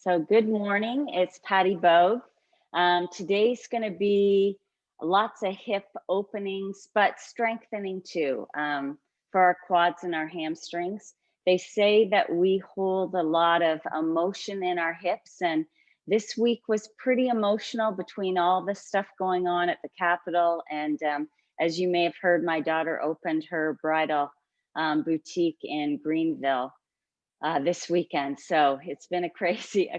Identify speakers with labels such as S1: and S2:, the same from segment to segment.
S1: So good morning, it's Patty Bogue. Today's gonna be lots of hip openings, but strengthening too, for our quads and our hamstrings. They say that we hold a lot of emotion in our hips, and this week was pretty emotional between all the stuff going on at the Capitol. And as you may have heard, my daughter opened her bridal boutique in Greenville this weekend. So it's been a crazy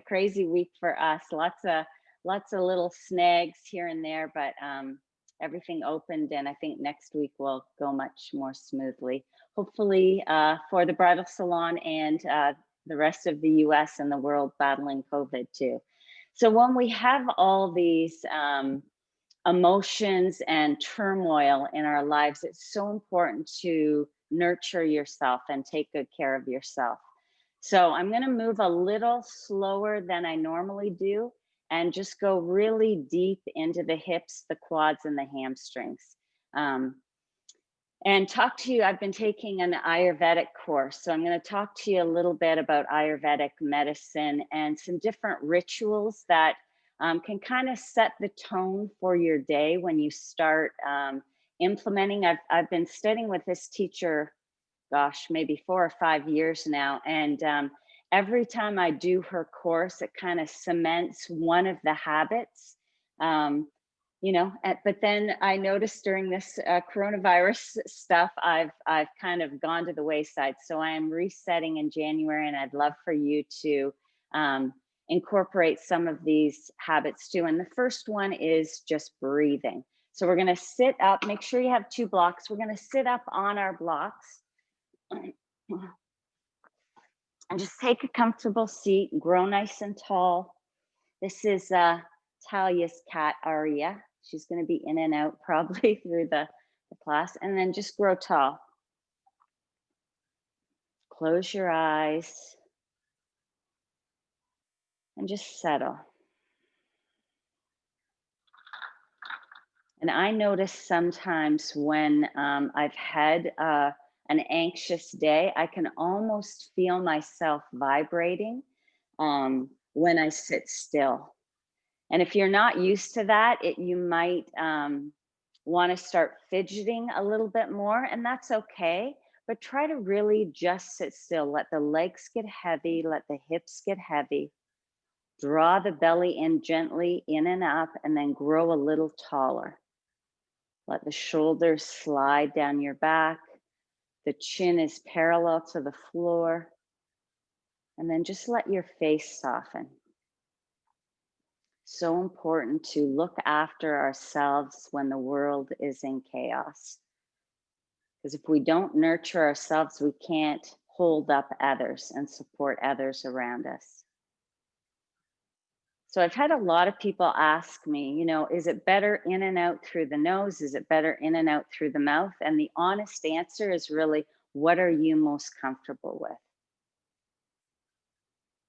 S1: week for us. Lots of little snags here and there, but everything opened, and I think next week will go much more smoothly. Hopefully, for the bridal salon and the rest of the U.S. and the world battling COVID too. So when we have all these emotions and turmoil in our lives, it's so important to nurture yourself and take good care of yourself. So I'm going to move a little slower than I normally do and just go really deep into the hips, the quads, and the hamstrings. And talk to you. I've been taking an Ayurvedic course. So I'm going to talk to you a little bit about Ayurvedic medicine and some different rituals that can kind of set the tone for your day when you start implementing. I've been studying with this teacher, gosh, maybe 4 or 5 years now. And every time I do her course, it kind of cements one of the habits. But then I noticed during this coronavirus stuff, I've kind of gone to the wayside. So I am resetting in January, and I'd love for you to incorporate some of these habits too. And the first one is just breathing. So we're going to sit up. Make sure you have 2 blocks. We're going to sit up on our blocks and just take a comfortable seat. Grow nice and tall. This is Talia's cat, Aria. She's going to be in and out probably through the class. And then just grow tall. Close your eyes and just settle. And I notice sometimes when I've had an anxious day, I can almost feel myself vibrating when I sit still. And if you're not used to that, you might want to start fidgeting a little bit more, and that's okay. But try to really just sit still. Let the legs get heavy, let the hips get heavy. Draw the belly in gently, in and up, and then grow a little taller. Let the shoulders slide down your back. The chin is parallel to the floor. And then just let your face soften. So important to look after ourselves when the world is in chaos. Because if we don't nurture ourselves, we can't hold up others and support others around us. So I've had a lot of people ask me, is it better in and out through the nose? Is it better in and out through the mouth? And the honest answer is really, what are you most comfortable with?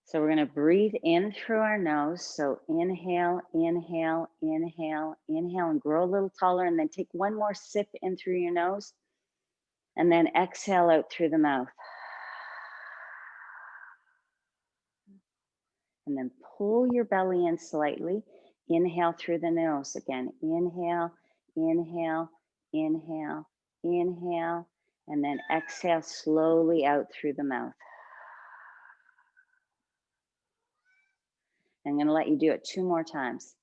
S1: So we're going to breathe in through our nose. So inhale, inhale, inhale, inhale, and grow a little taller. And then take one more sip in through your nose. And then exhale out through the mouth. And then pull your belly in slightly. Inhale through the nose again. Inhale, inhale, inhale, inhale. And then exhale slowly out through the mouth. I'm going to let you do it 2 more times.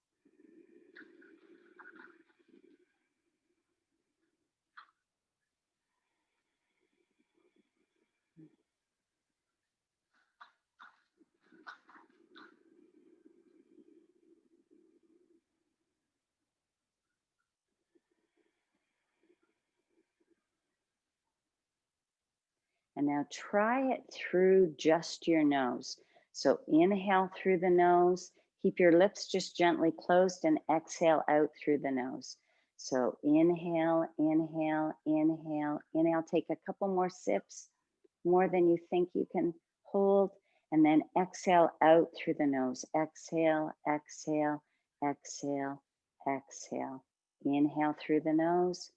S1: And now try it through just your nose. So inhale through the nose. Keep your lips just gently closed and exhale out through the nose. So inhale, inhale, inhale, inhale. Take a couple more sips, more than you think you can hold. And then exhale out through the nose. Exhale, exhale, exhale, exhale. Inhale through the nose.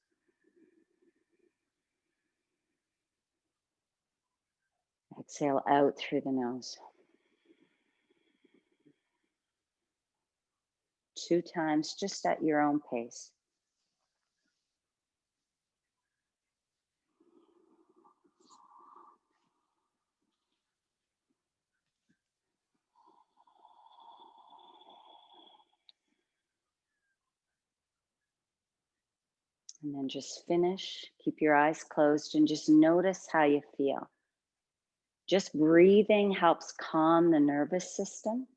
S1: Exhale out through the nose. 2 times, just at your own pace. And then just finish. Keep your eyes closed and just notice how you feel. Just breathing helps calm the nervous system.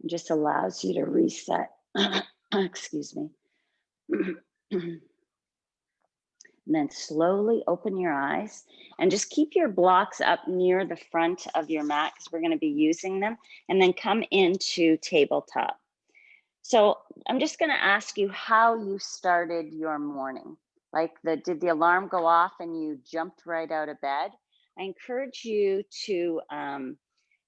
S1: It just allows you to reset. Excuse me. And then slowly open your eyes and just keep your blocks up near the front of your mat because we're going to be using them. And then come into tabletop. So I'm just going to ask you how you started your morning. Like, did the alarm go off and you jumped right out of bed? I encourage you to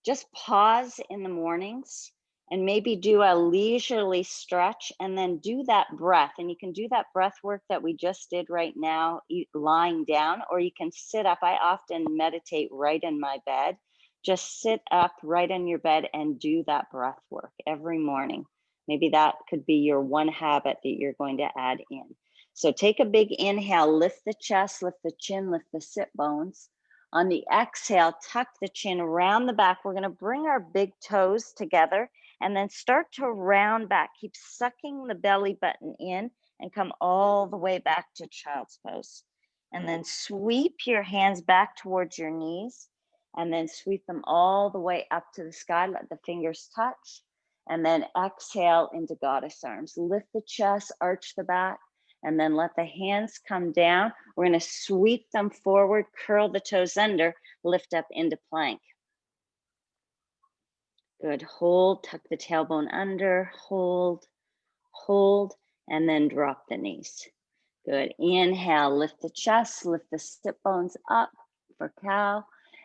S1: just pause in the mornings and maybe do a leisurely stretch and then do that breath. And you can do that breath work that we just did right now, lying down, or you can sit up. I often meditate right in my bed. Just sit up right in your bed and do that breath work every morning. Maybe that could be your one habit that you're going to add in. So take a big inhale, lift the chest, lift the chin, lift the sit bones. On the exhale, tuck the chin around the back. We're going to bring our big toes together and then start to round back. Keep sucking the belly button in and come all the way back to child's pose. And then sweep your hands back towards your knees and then sweep them all the way up to the sky. Let the fingers touch. And then exhale into goddess arms. Lift the chest, arch the back, and then let the hands come down. We're going to sweep them forward, curl the toes under, lift up into plank. Good. Hold, tuck the tailbone under, hold, and then drop the knees. Good. Inhale, lift the chest, lift the sit bones up for cow.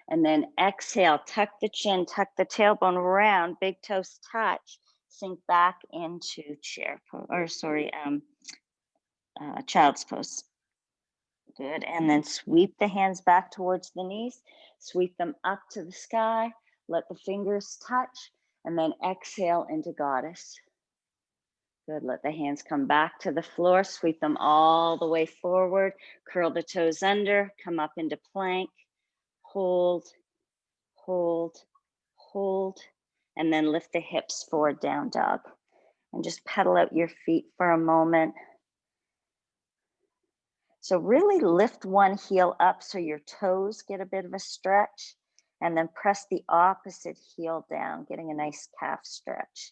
S1: And then exhale, tuck the chin, tuck the tailbone around, big toes touch, sink back into child's pose. Good. And then sweep the hands back towards the knees, sweep them up to the sky, let the fingers touch, and then exhale into goddess. Good. Let the hands come back to the floor, sweep them all the way forward, curl the toes under, come up into plank, hold, and then lift the hips forward, down dog. And just pedal out your feet for a moment. So really lift one heel up so your toes get a bit of a stretch, and then press the opposite heel down, getting a nice calf stretch.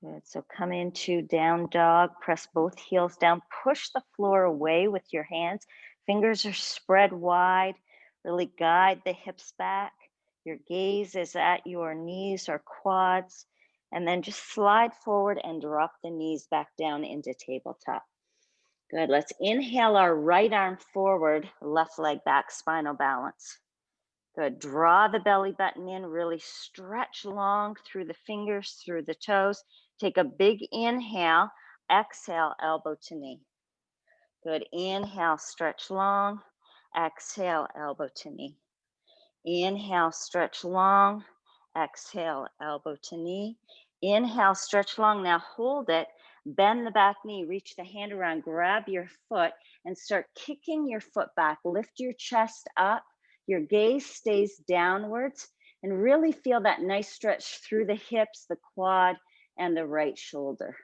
S1: Good. So come into down dog, press both heels down, push the floor away with your hands. Fingers are spread wide. Really guide the hips back. Your gaze is at your knees or quads. And then just slide forward and drop the knees back down into tabletop. Good. Let's inhale our right arm forward, left leg back, spinal balance. Good. Draw the belly button in, really stretch long through the fingers, through the toes. Take a big inhale, exhale, elbow to knee. Good. Inhale, stretch long, exhale, elbow to knee. Inhale, stretch long, exhale, elbow to knee. Inhale, stretch long. Now hold it, bend the back knee, reach the hand around, grab your foot and start kicking your foot back. Lift your chest up. Your gaze stays downwards and really feel that nice stretch through the hips, the quad, and the right shoulder.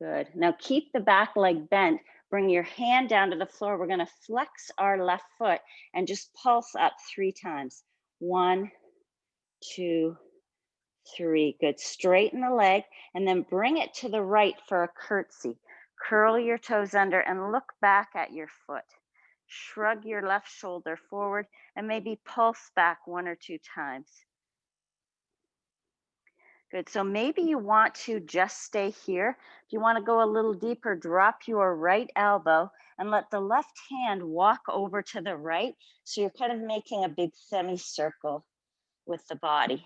S1: Good. Now keep the back leg bent. Bring your hand down to the floor. We're going to flex our left foot and just pulse up 3 times. 1, 2, 3. Good. Straighten the leg and then bring it to the right for a curtsy. Curl your toes under and look back at your foot. Shrug your left shoulder forward and maybe pulse back 1 or 2 times. Good. So maybe you want to just stay here. If you want to go a little deeper, drop your right elbow and let the left hand walk over to the right. So you're kind of making a big semicircle with the body.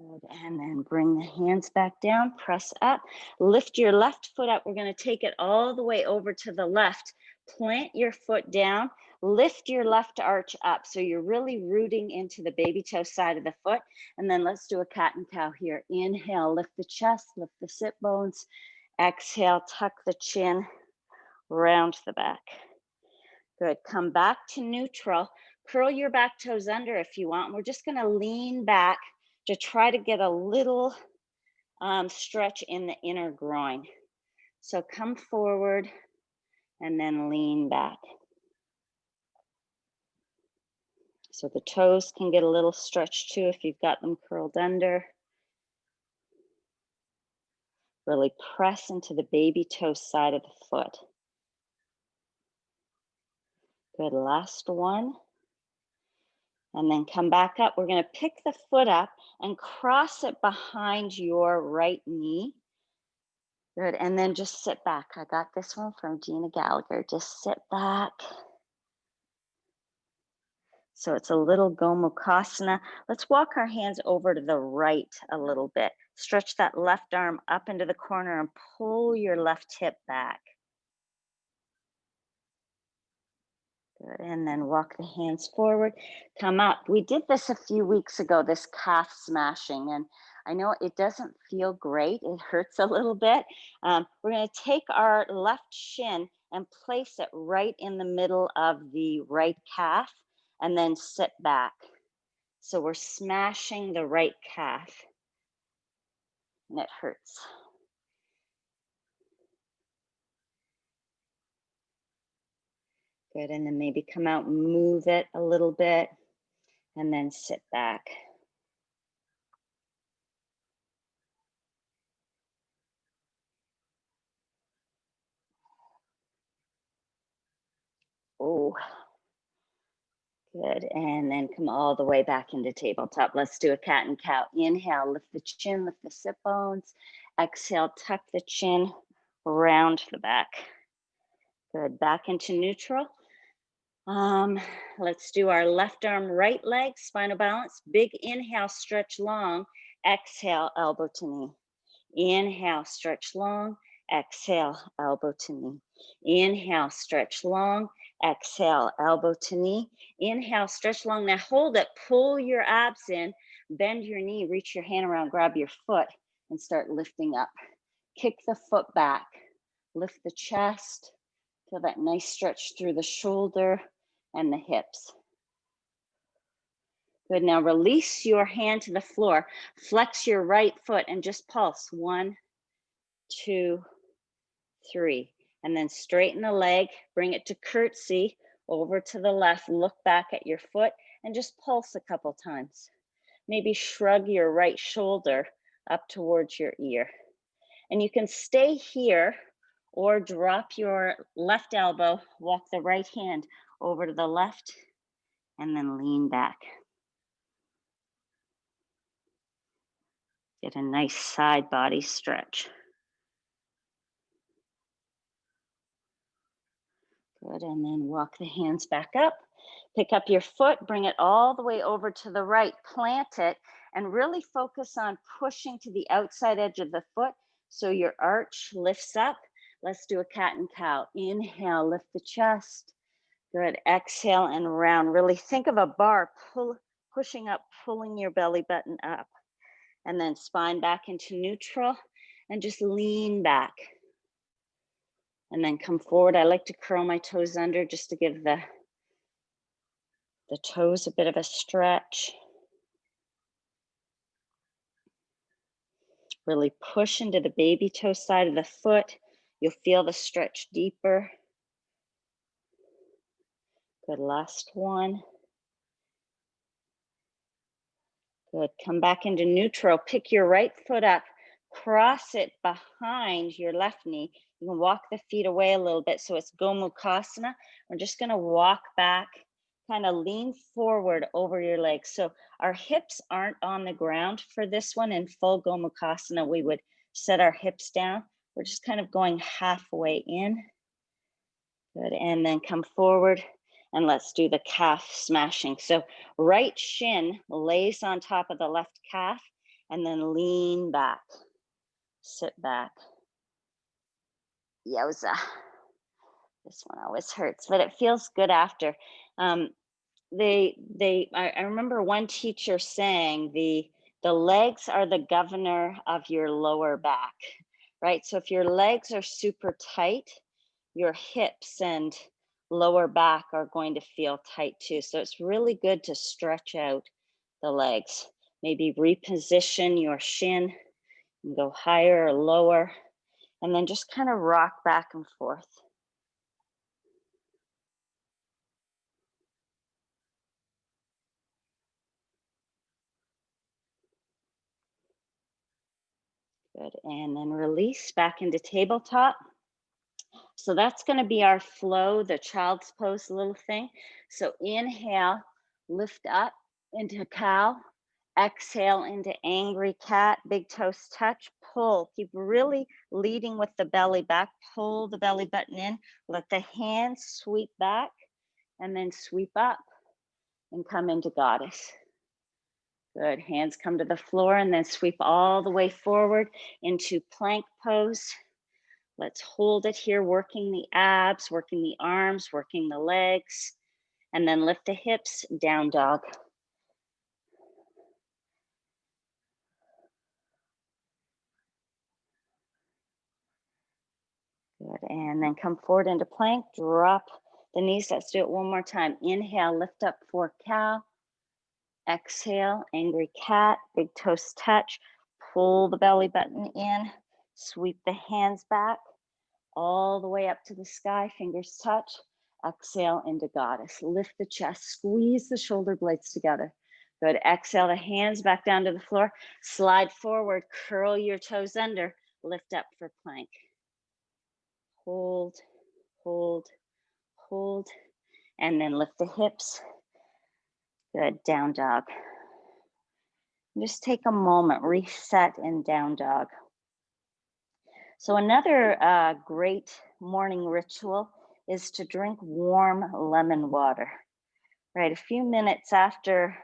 S1: Good, and then bring the hands back down, press up, lift your left foot up. We're gonna take it all the way over to the left. Plant your foot down, lift your left arch up. So you're really rooting into the baby toe side of the foot. And then let's do a cat and cow here. Inhale, lift the chest, lift the sit bones. Exhale, tuck the chin, round the back. Good, come back to neutral. Curl your back toes under if you want. We're just gonna lean back to try to get a little stretch in the inner groin. So come forward and then lean back. So the toes can get a little stretched too if you've got them curled under. Really press into the baby toe side of the foot. Good, last one. And then come back up. We're gonna pick the foot up and cross it behind your right knee. Good, and then just sit back. I got this one from Gina Gallagher. Just sit back. So it's a little Gomukhasana. Let's walk our hands over to the right a little bit. Stretch that left arm up into the corner and pull your left hip back. Good, and then walk the hands forward, come up. We did this a few weeks ago, this calf smashing, and I know it doesn't feel great. It hurts a little bit. We're gonna take our left shin and place it right in the middle of the right calf and then sit back. So we're smashing the right calf and it hurts. Good, and then maybe come out and move it a little bit and then sit back. Oh, good, and then come all the way back into tabletop. Let's do a cat and cow. Inhale, lift the chin, lift the sit bones. Exhale, tuck the chin, round the back. Good, back into neutral. Let's do our left arm, right leg, spinal balance. Big inhale, stretch long. Exhale, elbow to knee. Inhale, stretch long. Exhale, elbow to knee. Inhale, stretch long. Exhale, elbow to knee. Inhale, stretch long. Now hold it, pull your abs in, bend your knee, reach your hand around, grab your foot, and start lifting up. Kick the foot back, lift the chest, feel that nice stretch through the shoulder and the hips. Good, now release your hand to the floor, flex your right foot and just pulse. 1, 2, 3, and then straighten the leg, bring it to curtsy, over to the left, look back at your foot and just pulse a couple times. Maybe shrug your right shoulder up towards your ear. And you can stay here or drop your left elbow, walk the right hand over to the left and then lean back. Get a nice side body stretch. Good, and then walk the hands back up. Pick up your foot, bring it all the way over to the right, plant it, and really focus on pushing to the outside edge of the foot so your arch lifts up. Let's do a cat and cow. Inhale, lift the chest. Good, exhale and round. Really think of a bar, pushing up, pulling your belly button up. And then spine back into neutral and just lean back. And then come forward. I like to curl my toes under just to give the toes a bit of a stretch. Really push into the baby toe side of the foot. You'll feel the stretch deeper. Good, last one. Good, come back into neutral. Pick your right foot up, cross it behind your left knee. You can walk the feet away a little bit so it's Gomukhasana. We're just gonna walk back, kind of lean forward over your legs. So our hips aren't on the ground for this one. In full Gomukhasana, we would set our hips down. We're just kind of going halfway in. Good, and then come forward and let's do the calf smashing. So right shin lays on top of the left calf and then lean back, sit back. Yowza. This one always hurts, but it feels good after. Um, I remember one teacher saying the legs are the governor of your lower back, right? So if your legs are super tight, your hips and lower back are going to feel tight too. So it's really good to stretch out the legs. Maybe reposition your shin and go higher or lower, and then just kind of rock back and forth. Good, and then release back into tabletop. So that's going to be our flow, the child's pose little thing. So inhale, lift up into cow. Exhale into angry cat, big toes touch, pull. Keep really leading with the belly back. Pull the belly button in. Let the hands sweep back and then sweep up and come into goddess. Good, hands come to the floor and then sweep all the way forward into plank pose. Let's hold it here, working the abs, working the arms, working the legs, and then lift the hips, down dog. Good, and then come forward into plank, drop the knees. Let's do it one more time. Inhale, lift up for cow. Exhale, angry cat, big toes touch. Pull the belly button in, sweep the hands back, all the way up to the sky, fingers touch. Exhale into goddess. Lift the chest, squeeze the shoulder blades together. Good, exhale the hands back down to the floor. Slide forward, curl your toes under, lift up for plank. Hold, hold, hold, and then lift the hips. Good, down dog. Just take a moment, reset in down dog. So another great morning ritual is to drink warm lemon water, right? A few minutes after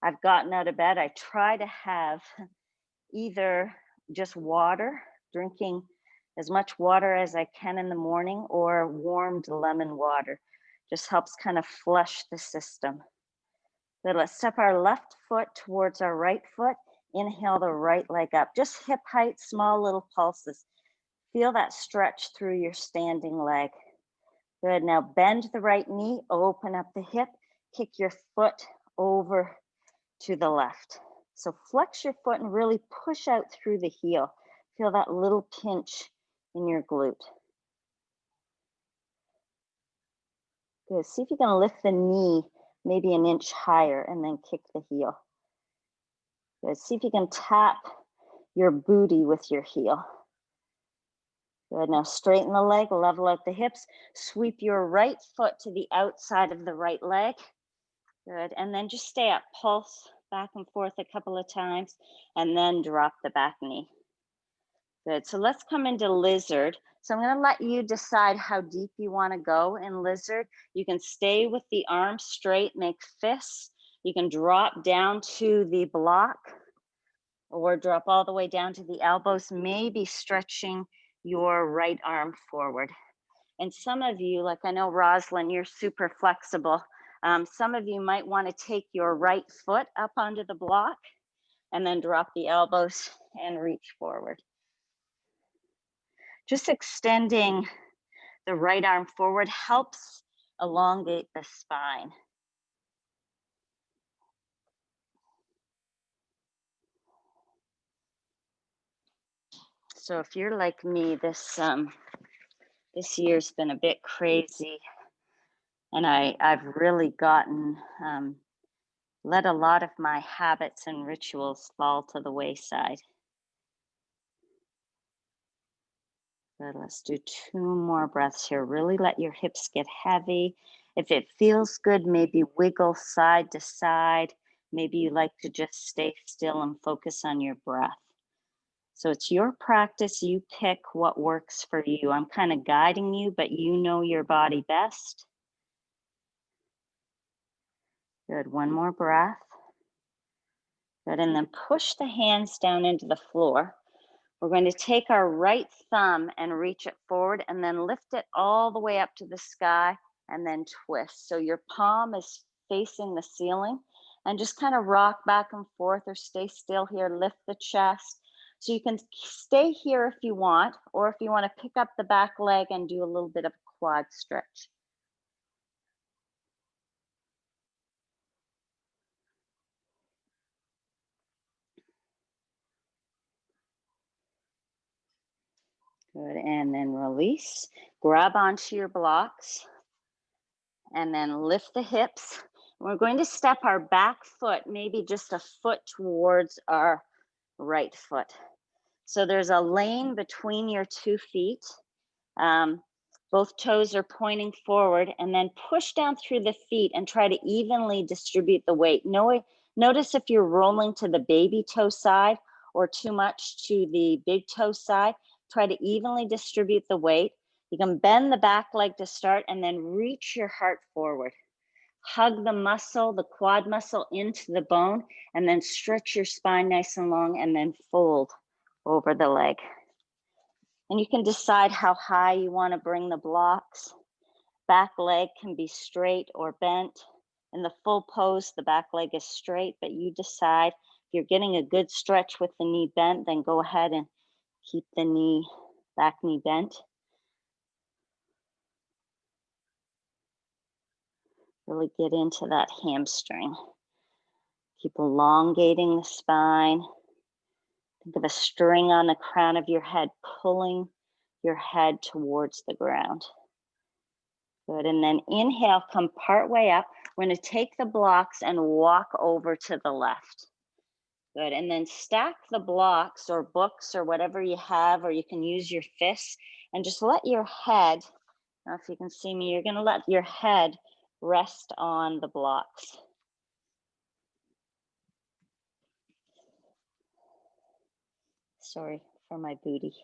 S1: I've gotten out of bed, I try to have either just water, drinking as much water as I can in the morning, or warmed lemon water. Just helps kind of flush the system. Good, let's step our left foot towards our right foot. Inhale the right leg up, just hip height, small little pulses. Feel that stretch through your standing leg. Good, now bend the right knee, open up the hip, kick your foot over to the left. So flex your foot and really push out through the heel. Feel that little pinch in your glute. Good, see if you can lift the knee maybe an inch higher and then kick the heel. Good, see if you can tap your booty with your heel. Good, now straighten the leg, level out the hips, sweep your right foot to the outside of the right leg. Good, and then just stay up, pulse back and forth a couple of times, and then drop the back knee. Good, so let's come into lizard. So I'm gonna let you decide how deep you wanna go in lizard. You can stay with the arms straight, make fists. You can drop down to the block or drop all the way down to the elbows, maybe stretching your right arm forward. And some of you, like I know Roslyn, you're super flexible. Some of you might want to take your right foot up onto the block and then drop the elbows and reach forward. Just extending the right arm forward helps elongate the spine. So if you're like me, this year's been a bit crazy, and I've really gotten let a lot of my habits and rituals fall to the wayside. Good, let's do 2 more breaths here. Really let your hips get heavy. If it feels good, maybe wiggle side to side. Maybe you like to just stay still and focus on your breath. So it's your practice. You pick what works for you. I'm kind of guiding you, but you know your body best. Good, 1 more breath. Good, and then push the hands down into the floor. We're going to take our right thumb and reach it forward and then lift it all the way up to the sky and then twist. So your palm is facing the ceiling and just kind of rock back and forth or stay still here, lift the chest. So you can stay here if you want, or if you want to pick up the back leg and do a little bit of a quad stretch. Good, and then release. Grab onto your blocks and then lift the hips. We're going to step our back foot maybe just a foot towards our right foot. So there's a lane between your 2 feet. Both toes are pointing forward, and then push down through the feet and try to evenly distribute the weight. Notice if you're rolling to the baby toe side or too much to the big toe side. Try to evenly distribute the weight. You can bend the back leg to start and then reach your heart forward. Hug the muscle, the quad muscle into the bone, and then stretch your spine nice and long and then fold over the leg. And you can decide how high you want to bring the blocks. Back leg can be straight or bent. In the full pose, the back leg is straight, but you decide. If you're getting a good stretch with the knee bent, then go ahead and keep the back knee bent. Really get into that hamstring. Keep elongating the spine. Think of a string on the crown of your head, pulling your head towards the ground. Good, and then inhale, come part way up. We're gonna take the blocks and walk over to the left. Good, and then stack the blocks or books or whatever you have, or you can use your fists, and just let your head, I don't know if you can see me, you're gonna let your head rest on the blocks. Sorry for my booty.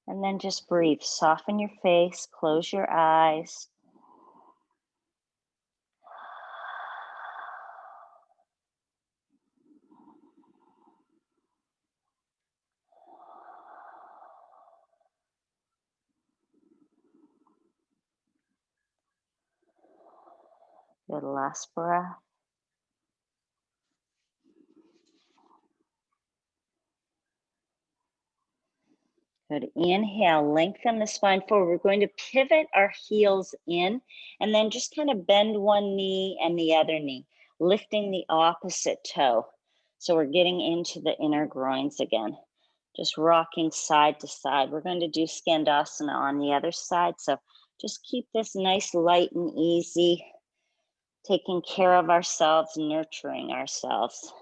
S1: And then just breathe, soften your face, close your eyes. Good, last breath. Good, inhale, lengthen the spine forward. We're going to pivot our heels in and then just kind of bend one knee and the other knee, lifting the opposite toe. So we're getting into the inner groins again, just rocking side to side. We're going to do Skandasana on the other side. So just keep this nice, light and easy, taking care of ourselves, nurturing ourselves.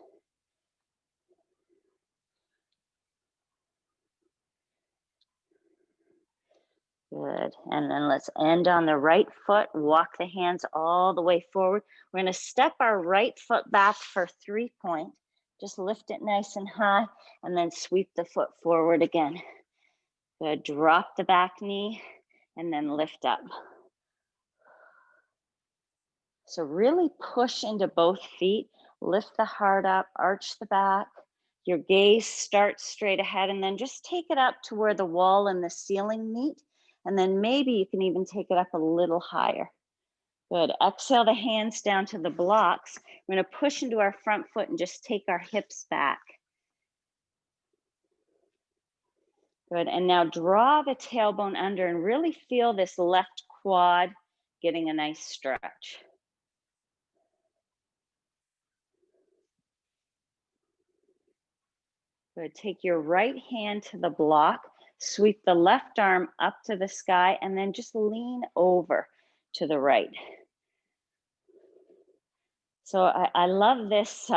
S1: Good, and then let's end on the right foot, walk the hands all the way forward. We're gonna step our right foot back for 3-point. Just lift it nice and high, and then sweep the foot forward again. Good, drop the back knee, and then lift up. So really push into both feet, lift the heart up, arch the back. Your gaze starts straight ahead, and then just take it up to where the wall and the ceiling meet. And then maybe you can even take it up a little higher. Good, exhale the hands down to the blocks. We're gonna push into our front foot and just take our hips back. Good, and now draw the tailbone under and really feel this left quad getting a nice stretch. Good, take your right hand to the block, sweep the left arm up to the sky, and then just lean over to the right. So I love this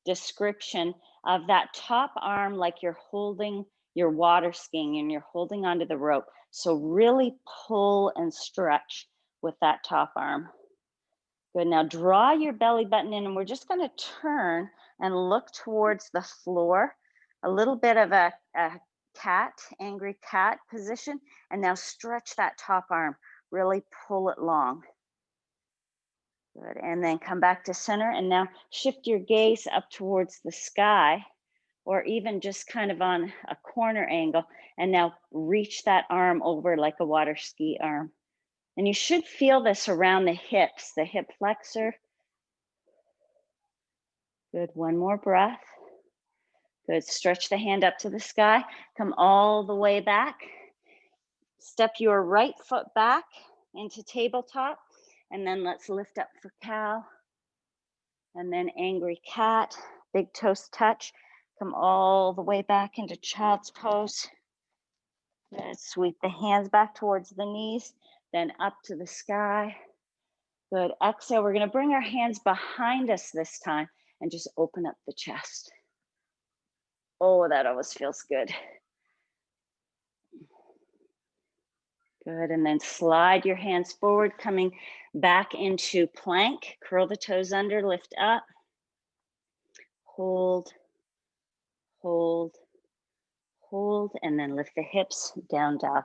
S1: description of that top arm like you're holding your water skiing and you're holding onto the rope. So really pull and stretch with that top arm. Good, now draw your belly button in and we're just gonna turn and look towards the floor. A little bit of a angry cat position. And now stretch that top arm, really pull it long. Good, and then come back to center, and now shift your gaze up towards the sky, or even just kind of on a corner angle, and now reach that arm over like a water ski arm. And you should feel this around the hips, the hip flexor. Good, one more breath. Good, stretch the hand up to the sky, come all the way back. Step your right foot back into tabletop, and then let's lift up for cow. And then angry cat, big toes touch, come all the way back into child's pose. Good, sweep the hands back towards the knees, then up to the sky. Good, exhale, we're gonna bring our hands behind us this time and just open up the chest. Oh, that always feels good. Good, and then slide your hands forward, coming back into plank. Curl the toes under, lift up. Hold, hold, hold, and then lift the hips, down dog.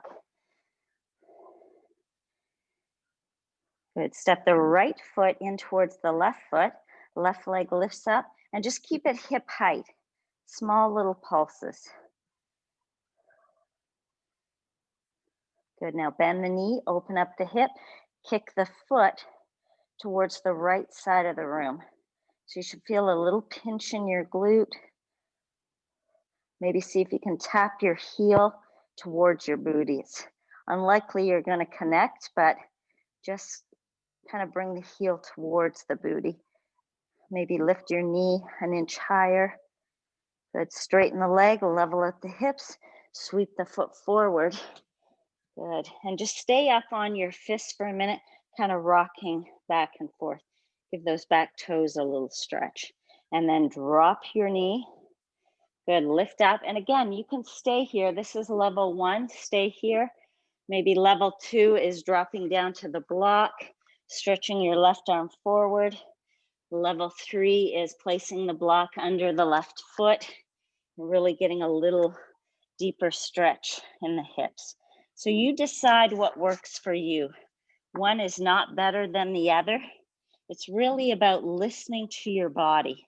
S1: Good, step the right foot in towards the left foot. Left leg lifts up, and just keep it hip height. Small little pulses. Good, now bend the knee, open up the hip, kick the foot towards the right side of the room. So you should feel a little pinch in your glute. Maybe see if you can tap your heel towards your booty. It's unlikely you're gonna connect, but just kind of bring the heel towards the booty. Maybe lift your knee an inch higher. Good, straighten the leg, level at the hips, sweep the foot forward. Good, and just stay up on your fists for a minute, kind of rocking back and forth. Give those back toes a little stretch. And then drop your knee. Good, lift up. And again, you can stay here. This is level 1, stay here. Maybe level 2 is dropping down to the block, stretching your left arm forward. Level 3 is placing the block under the left foot, really getting a little deeper stretch in the hips. So you decide what works for you. One is not better than the other. It's really about listening to your body,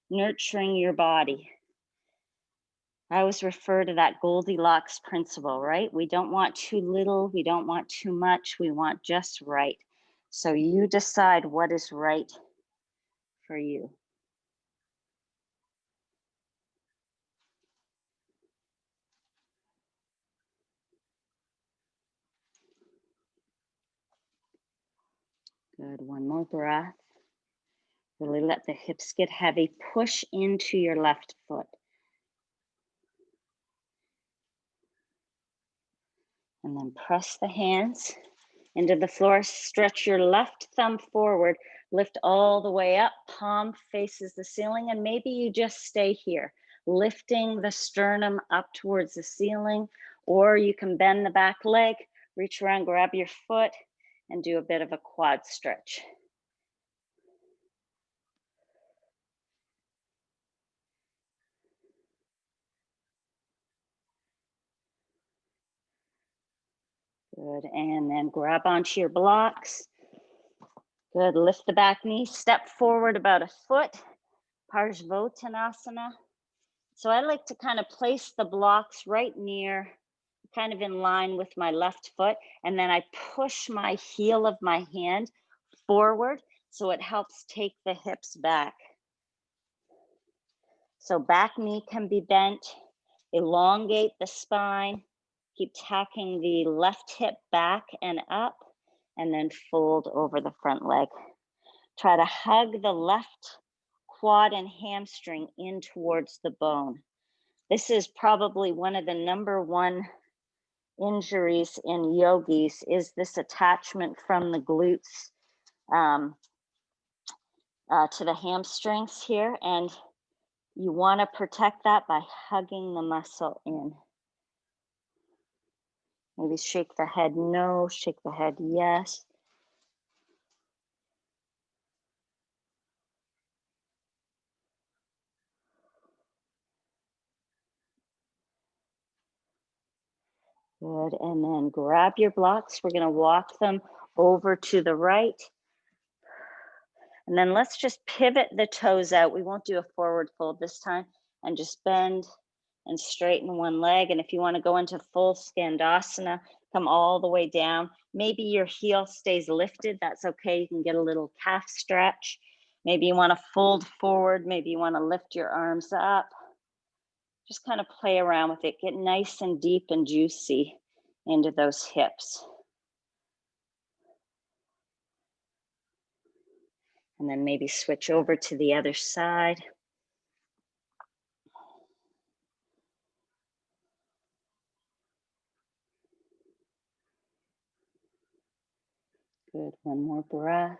S1: nurturing your body. I always refer to that Goldilocks principle, right? We don't want too little, we don't want too much, we want just right. So you decide what is right for you. Good, one more breath. Really let the hips get heavy. Push into your left foot. And then press the hands into the floor. Stretch your left thumb forward. Lift all the way up. Palm faces the ceiling. And maybe you just stay here, lifting the sternum up towards the ceiling. Or you can bend the back leg, reach around, grab your foot, and do a bit of a quad stretch. Good, and then grab onto your blocks. Good, lift the back knee, step forward about a foot, Parsvottanasana. So I like to kind of place the blocks right near, kind of in line with my left foot, and then I push my heel of my hand forward so it helps take the hips back. So back knee can be bent, elongate the spine, keep tacking the left hip back and up, and then fold over the front leg. Try to hug the left quad and hamstring in towards the bone. This is probably one of the #1 injuries in yogis, is this attachment from the glutes to the hamstrings here. And you want to protect that by hugging the muscle in. Maybe shake the head no, shake the head yes. Good, and then grab your blocks. We're gonna walk them over to the right. And then let's just pivot the toes out. We won't do a forward fold this time, and just bend and straighten one leg. And if you want to go into full Skandasana, come all the way down. Maybe your heel stays lifted. That's okay. You can get a little calf stretch. Maybe you want to fold forward. Maybe you want to lift your arms up. Just kind of play around with it. Get nice and deep and juicy into those hips. And then maybe switch over to the other side. Good, one more breath.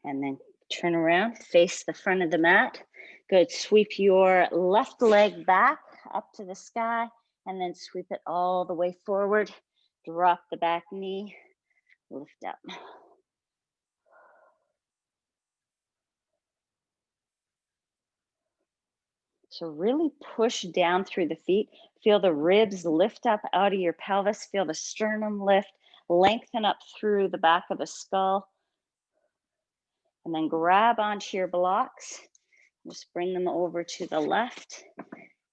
S1: And then turn around, face the front of the mat. Good, sweep your left leg back up to the sky, and then sweep it all the way forward. Drop the back knee, lift up. So really push down through the feet. Feel the ribs lift up out of your pelvis. Feel the sternum lift, lengthen up through the back of the skull. And then grab onto your blocks. Just bring them over to the left.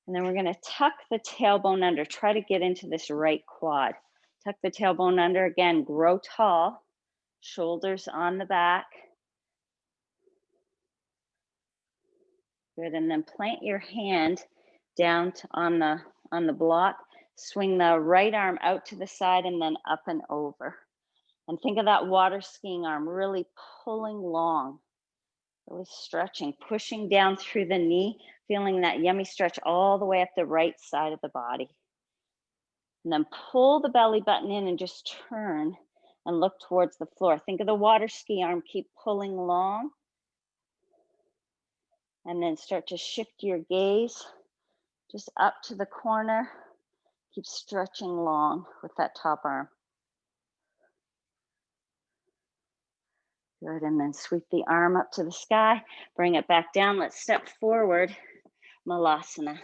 S1: And then we're going to tuck the tailbone under. Try to get into this right quad. Tuck the tailbone under. Again, grow tall. Shoulders on the back. Good, and then plant your hand down on the block. Swing the right arm out to the side and then up and over. And think of that water skiing arm really pulling long, really stretching, pushing down through the knee, feeling that yummy stretch all the way up the right side of the body. And then pull the belly button in and just turn and look towards the floor. Think of the water ski arm, keep pulling long. And then start to shift your gaze just up to the corner. Keep stretching long with that top arm. Good, and then sweep the arm up to the sky. Bring it back down. Let's step forward, Malasana.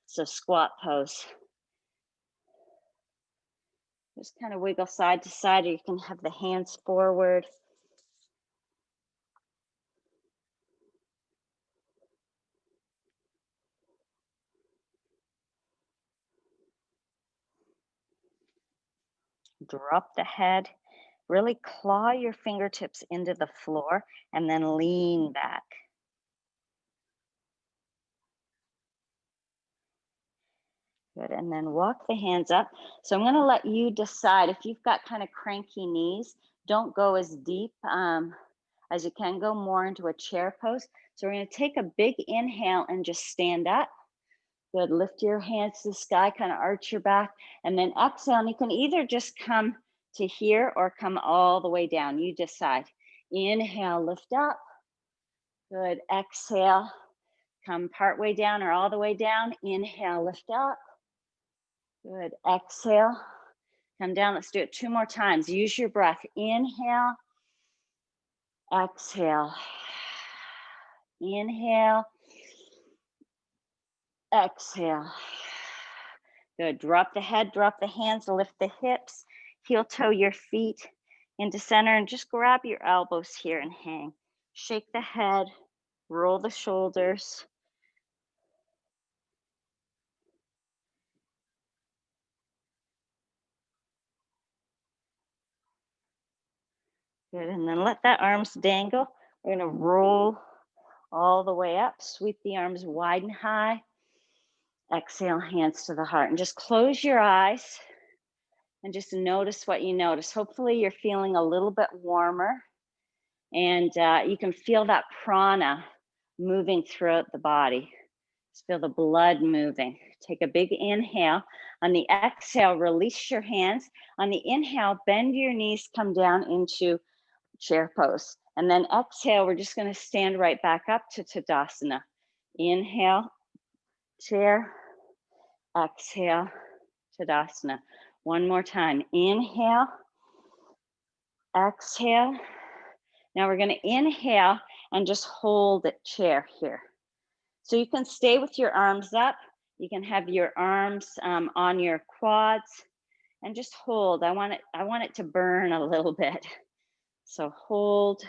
S1: So squat pose. Just kind of wiggle side to side, or you can have the hands forward. Drop the head. Really claw your fingertips into the floor and then lean back. Good, and then walk the hands up. So I'm going to let you decide if you've got kind of cranky knees, don't go as deep as you can, go more into a chair pose. So we're going to take a big inhale and just stand up. Good, lift your hands to the sky, kind of arch your back, and then exhale. And you can either just come to here or come all the way down. You decide. Inhale, lift up. Good, exhale, come part way down or all the way down. Inhale, lift up. Good, exhale, come down. Let's do it 2 more times. Use your breath. Inhale, exhale, inhale, exhale. Good, drop the head, drop the hands, lift the hips, heel toe your feet into center, and just grab your elbows here and hang. Shake the head, roll the shoulders. Good, and then let that arms dangle. We're gonna roll all the way up, sweep the arms wide and high. Exhale, hands to the heart, and just close your eyes and just notice what you notice. Hopefully you're feeling a little bit warmer, and you can feel that prana moving throughout the body. Just feel the blood moving. Take a big inhale. On the exhale, release your hands. On the inhale, bend your knees, come down into chair pose. And then exhale, we're just going to stand right back up to Tadasana. Inhale, chair. Exhale, Tadasana. One more time. Inhale, exhale. Now we're going to inhale and just hold it chair here. So you can stay with your arms up. You can have your arms on your quads. and just hold. I want it to burn a little bit. So hold,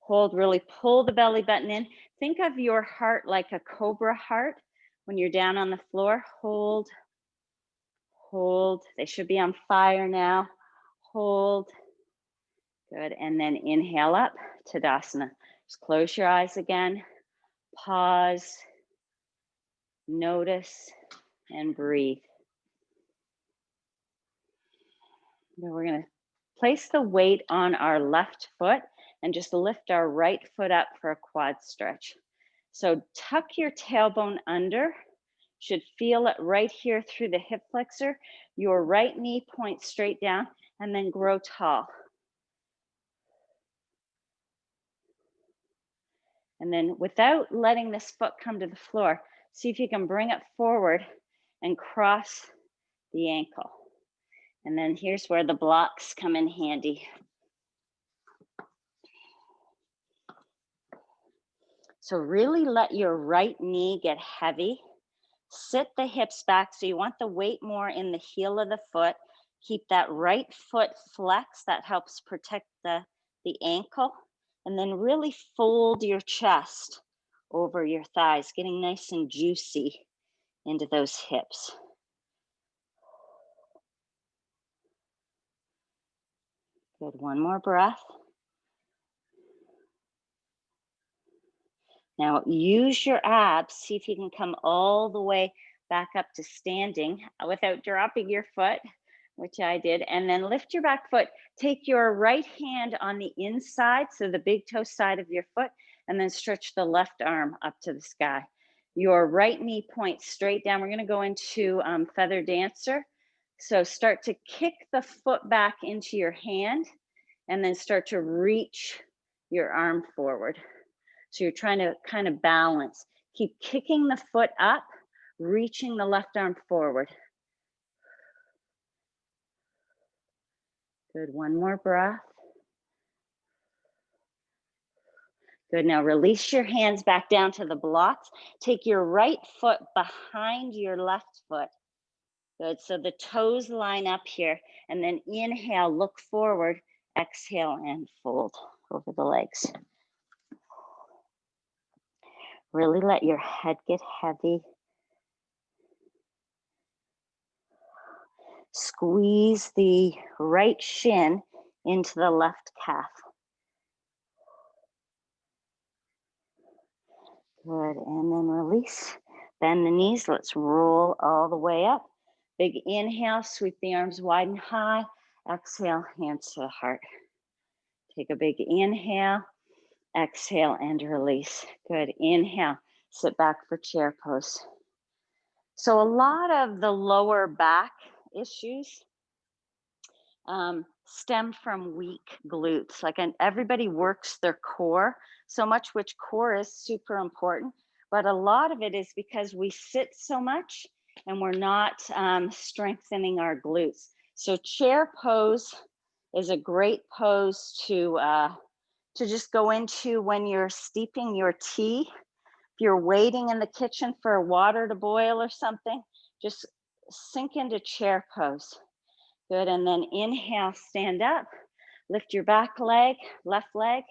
S1: really pull the belly button in. Think of your heart like a cobra heart when you're down on the floor. Hold, hold. They should be on fire now. Hold. Good. And then inhale up, Tadasana. Just close your eyes again. Pause. Notice and breathe. Now we're going to place the weight on our left foot and just lift our right foot up for a quad stretch. So tuck your tailbone under. Should feel it right here through the hip flexor. Your right knee points straight down and then grow tall. And then without letting this foot come to the floor, see if you can bring it forward and cross the ankle. And then here's where the blocks come in handy. So really let your right knee get heavy. Sit the hips back. So you want the weight more in the heel of the foot. Keep that right foot flexed. That helps protect the ankle. And then really fold your chest over your thighs, getting nice and juicy into those hips. Good, one more breath. Now use your abs, see if you can come all the way back up to standing without dropping your foot, which I did, and then lift your back foot. Take your right hand on the inside, so the big toe side of your foot, and then stretch the left arm up to the sky. Your right knee points straight down. We're gonna go into feather dancer. So start to kick the foot back into your hand and then start to reach your arm forward. So you're trying to kind of balance. Keep kicking the foot up, reaching the left arm forward. Good, one more breath. Good, now release your hands back down to the blocks. Take your right foot behind your left foot. Good, so the toes line up here, and then inhale, look forward, exhale, and fold over the legs. Really let your head get heavy. Squeeze the right shin into the left calf. Good, and then release. Bend the knees, let's roll all the way up. Big inhale, sweep the arms wide and high. Exhale, hands to the heart. Take a big inhale, exhale, and release. Good, inhale, sit back for chair pose. So a lot of the lower back issues stem from weak glutes. Like, and everybody works their core so much, which core is super important, but a lot of it is because we sit so much and we're not strengthening our glutes. So chair pose is a great pose to just go into when you're steeping your tea. If you're waiting in the kitchen for water to boil or something, just sink into chair pose. Good, and then inhale, stand up, lift your back leg, left leg,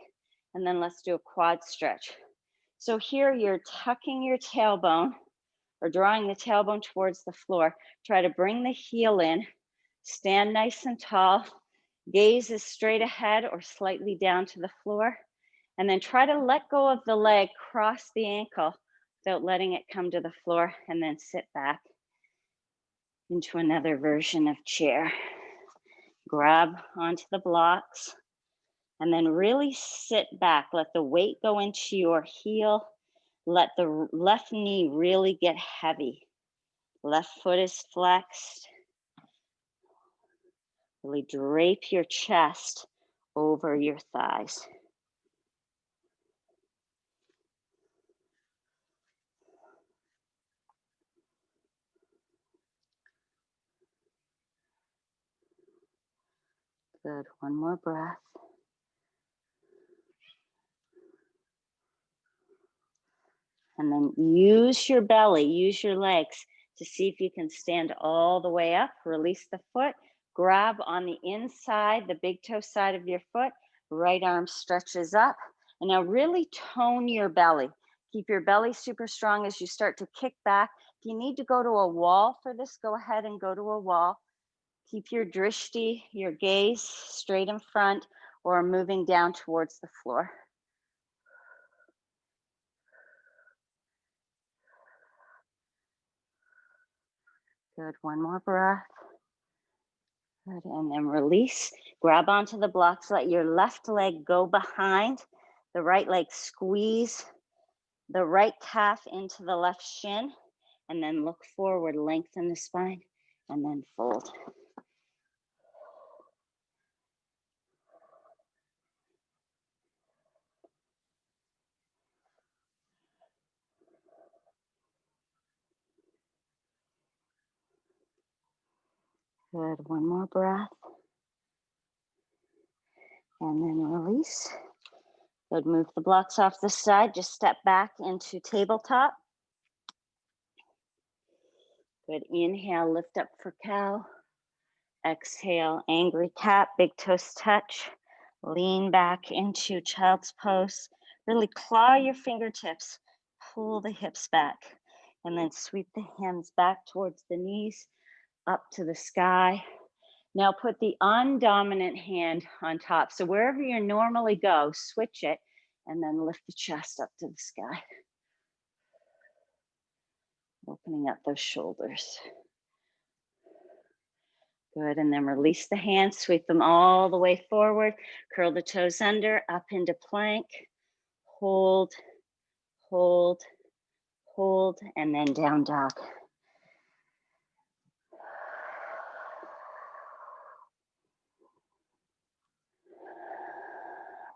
S1: and then let's do a quad stretch. So here you're tucking your tailbone or drawing the tailbone towards the floor. Try to bring the heel in, stand nice and tall, gaze is straight ahead or slightly down to the floor, and then try to let go of the leg, cross the ankle without letting it come to the floor, and then sit back into another version of chair. Grab onto the blocks and then really sit back. Let the weight go into your heel. Let the left knee really get heavy. Left foot is flexed. Really drape your chest over your thighs. Good, one more breath. And then use your belly, use your legs to see if you can stand all the way up. Release the foot. Grab on the inside, the big toe side of your foot. Right arm stretches up. And now really tone your belly. Keep your belly super strong as you start to kick back. If you need to go to a wall for this, go ahead and go to a wall. Keep your drishti, your gaze straight in front or moving down towards the floor. Good, one more breath. Good, and then release. Grab onto the blocks, let your left leg go behind, the right leg squeeze the right calf into the left shin, and then look forward, lengthen the spine, and then fold. Good, one more breath. And then release. Good, move the blocks off the side, just step back into tabletop. Good, inhale, lift up for cow. Exhale, angry cat, big toes touch. Lean back into child's pose. Really claw your fingertips, pull the hips back, and then sweep the hands back towards the knees, up to the sky. Now put the undominant hand on top. So wherever you normally go, switch it, and then lift the chest up to the sky. Opening up those shoulders. Good, and then release the hands, sweep them all the way forward, curl the toes under, up into plank, hold, hold, hold, and then down dog.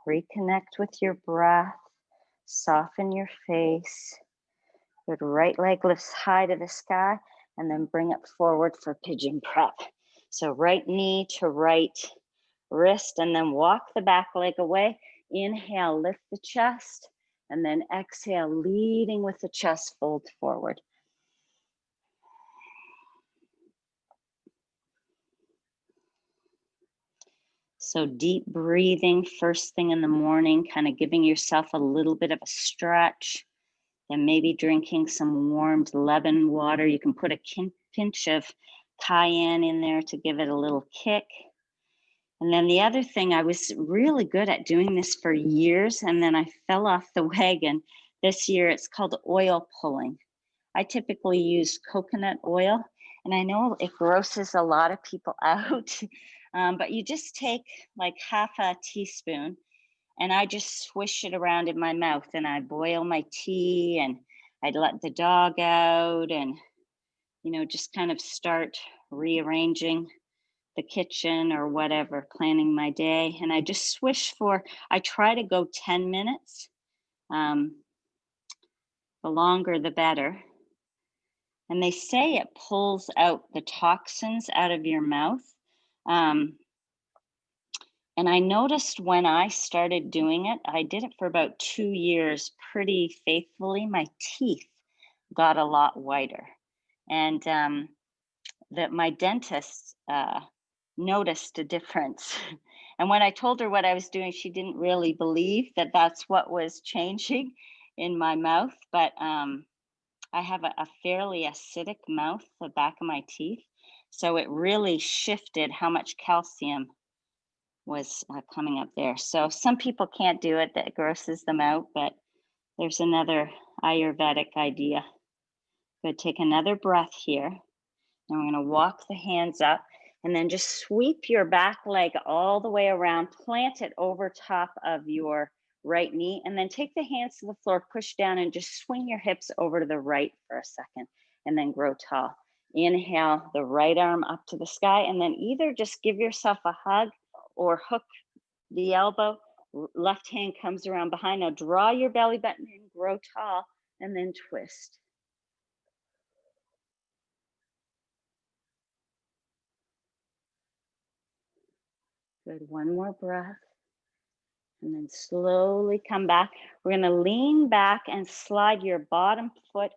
S1: Reconnect with your breath, soften your face. Good, right leg lifts high to the sky, and then bring it forward for pigeon prep. So right knee to right wrist, and then walk the back leg away. Inhale, lift the chest, and then exhale, leading with the chest, fold forward. So deep breathing first thing in the morning, kind of giving yourself a little bit of a stretch. Then maybe drinking some warmed lemon water. You can put a pinch of cayenne in there to give it a little kick. And then the other thing, I was really good at doing this for years, and then I fell off the wagon. This year, it's called oil pulling. I typically use coconut oil, and I know it grosses a lot of people out, but you just take like half a teaspoon, and I just swish it around in my mouth, and I boil my tea, and I'd let the dog out, and just kind of start rearranging the kitchen or whatever, planning my day. And I just swish I try to go 10 minutes. The longer, the better. And they say it pulls out the toxins out of your mouth. And I noticed when I started doing it, I did it for about 2 years pretty faithfully. My teeth got a lot whiter. And that my dentist noticed a difference. And when I told her what I was doing, she didn't really believe that that's what was changing in my mouth. But I have a fairly acidic mouth, the back of my teeth. So it really shifted how much calcium was coming up there. So some people can't do it, that grosses them out, but there's another Ayurvedic idea. Good, take another breath here. And we're gonna walk the hands up and then just sweep your back leg all the way around, plant it over top of your right knee, and then take the hands to the floor, push down, and just swing your hips over to the right for a second, and then grow tall. Inhale, the right arm up to the sky, and then either just give yourself a hug or hook the elbow. Left hand comes around behind. Now draw your belly button in, grow tall, and then twist. Good, one more breath. And then slowly come back. We're gonna lean back and slide your bottom foot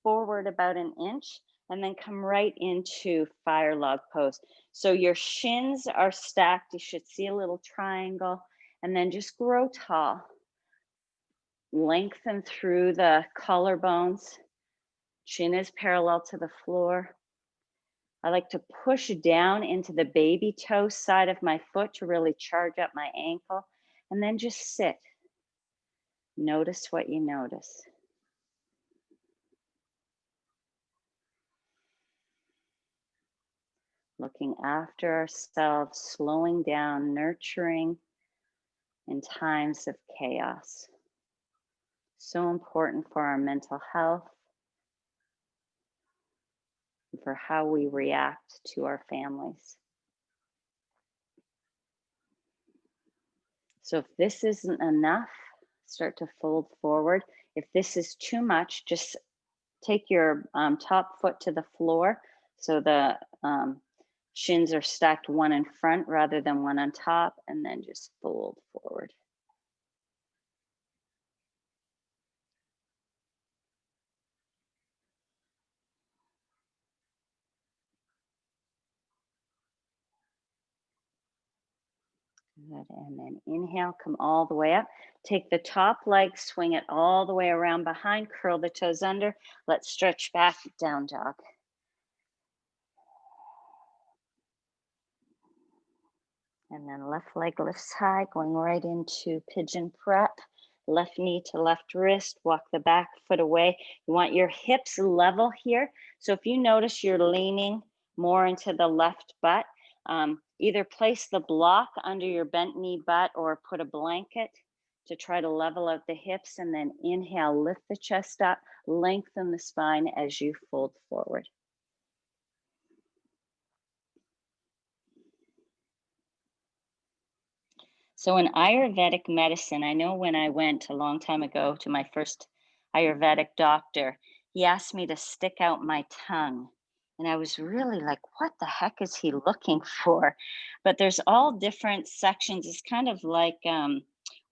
S1: forward about an inch. and then come right into fire log pose. So your shins are stacked. You should see a little triangle, and then just grow tall. Lengthen through the collarbones. Chin is parallel to the floor. I like to push down into the baby toe side of my foot to really charge up my ankle, and then just sit. Notice what you notice. Looking after ourselves, slowing down, nurturing in times of chaos. So important for our mental health and for how we react to our families. So if this isn't enough, start to fold forward. If this is too much, just take your top foot to the floor so the shins are stacked one in front rather than one on top, and then just fold forward. Good, and then inhale, come all the way up. Take the top leg, swing it all the way around behind, curl the toes under. Let's stretch back, down dog. And then left leg lifts high, going right into pigeon prep. Left knee to left wrist, walk the back foot away. You want your hips level here. So if you notice you're leaning more into the left butt, either place the block under your bent knee butt or put a blanket to try to level out the hips, and then inhale, lift the chest up, lengthen the spine as you fold forward. So in Ayurvedic medicine, I know when I went a long time ago to my first Ayurvedic doctor, he asked me to stick out my tongue. And I was really like, what the heck is he looking for? But there's all different sections. It's kind of like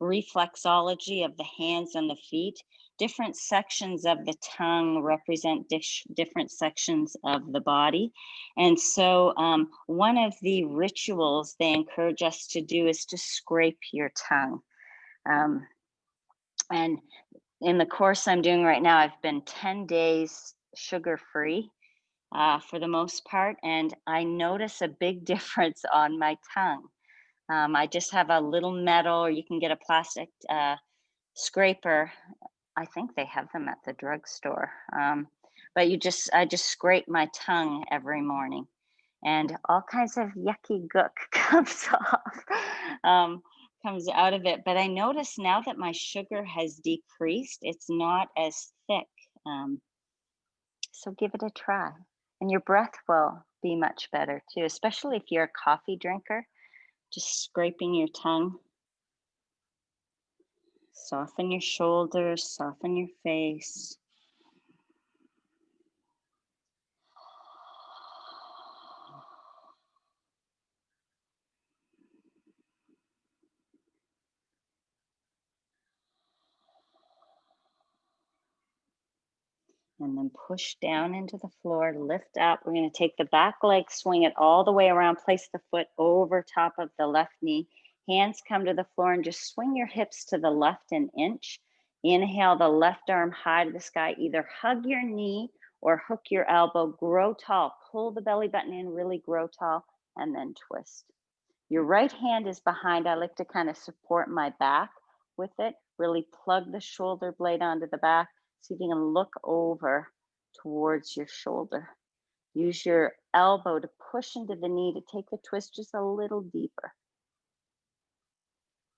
S1: reflexology of the hands and the feet. Different sections of the tongue represent different sections of the body. And so, one of the rituals they encourage us to do is to scrape your tongue. And in the course I'm doing right now, I've been 10 days sugar free for the most part. And I notice a big difference on my tongue. I just have a little metal, or you can get a plastic scraper. I think they have them at the drugstore. But I just scrape my tongue every morning, and all kinds of yucky gook comes off, comes out of it. But I notice now that my sugar has decreased, it's not as thick. So give it a try, and your breath will be much better too, especially if you're a coffee drinker. Just scraping your tongue. Soften your shoulders, soften your face. And then push down into the floor, lift up. We're going to take the back leg, swing it all the way around, place the foot over top of the left knee. Hands come to the floor, and just swing your hips to the left an inch. Inhale the left arm high to the sky. Either hug your knee or hook your elbow. Grow tall. Pull the belly button in, really grow tall, and then twist. Your right hand is behind. I like to kind of support my back with it. Really plug the shoulder blade onto the back. See if you can look over towards your shoulder. Use your elbow to push into the knee to take the twist just a little deeper.